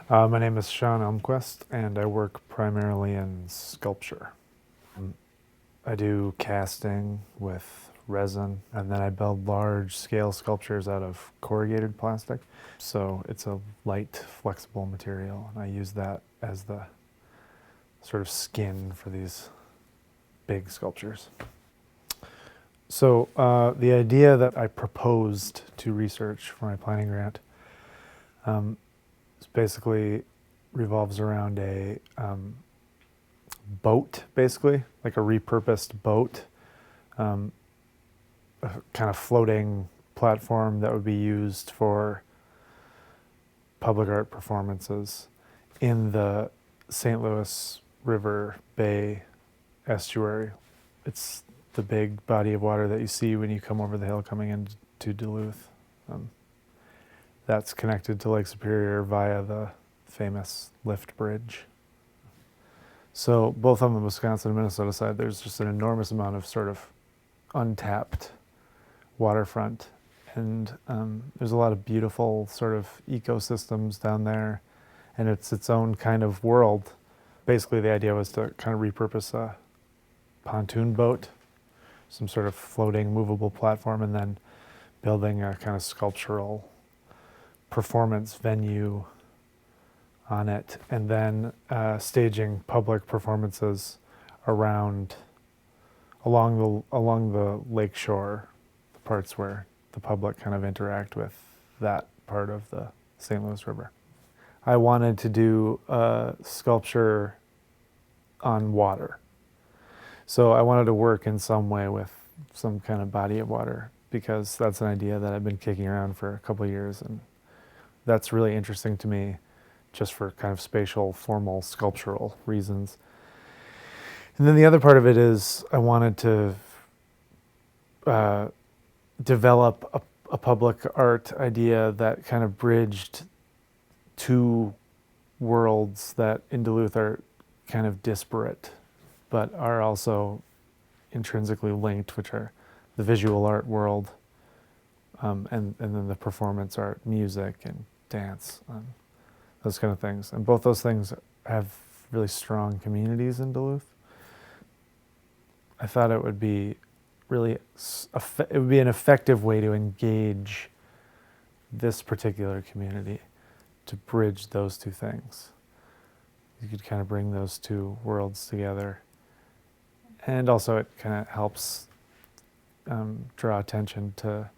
My name is Sean Elmquist, and I work primarily in sculpture. I do casting with resin, and then I build large-scale sculptures out of corrugated plastic. So it's a light, flexible material, and I use that as the sort of skin for these big sculptures. So the idea that I proposed to research for my planning grant basically revolves around a boat, basically, like a repurposed boat, a kind of floating platform that would be used for public art performances in the St. Louis River Bay estuary. It's the big body of water that you see when you come over the hill coming into Duluth. That's connected to Lake Superior via the famous lift bridge. So both on the Wisconsin and Minnesota side, there's just an enormous amount of sort of untapped waterfront. And there's a lot of beautiful sort of ecosystems down there. And it's its own kind of world. Basically, the idea was to kind of repurpose a pontoon boat, some sort of floating, movable platform, and then building a kind of sculptural performance venue on it, and then staging public performances along the lake shore, the parts where the public kind of interact with that part of the St. Louis River. I wanted to do a sculpture on water. So I wanted to work in some way with some kind of body of water, because that's an idea that I've been kicking around for a couple of years, and that's really interesting to me just for kind of spatial, formal, sculptural reasons. And then the other part of it is I wanted to develop a public art idea that kind of bridged two worlds that in Duluth are kind of disparate, but are also intrinsically linked, which are the visual art world and then the performance art, music and dance, those kind of things. And both those things have really strong communities in Duluth. I thought it would be really, it would be an effective way to engage this particular community, to bridge those two things. You could kind of bring those two worlds together. And also it kind of helps draw attention to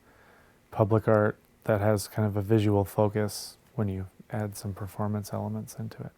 public art that has kind of a visual focus when you add some performance elements into it.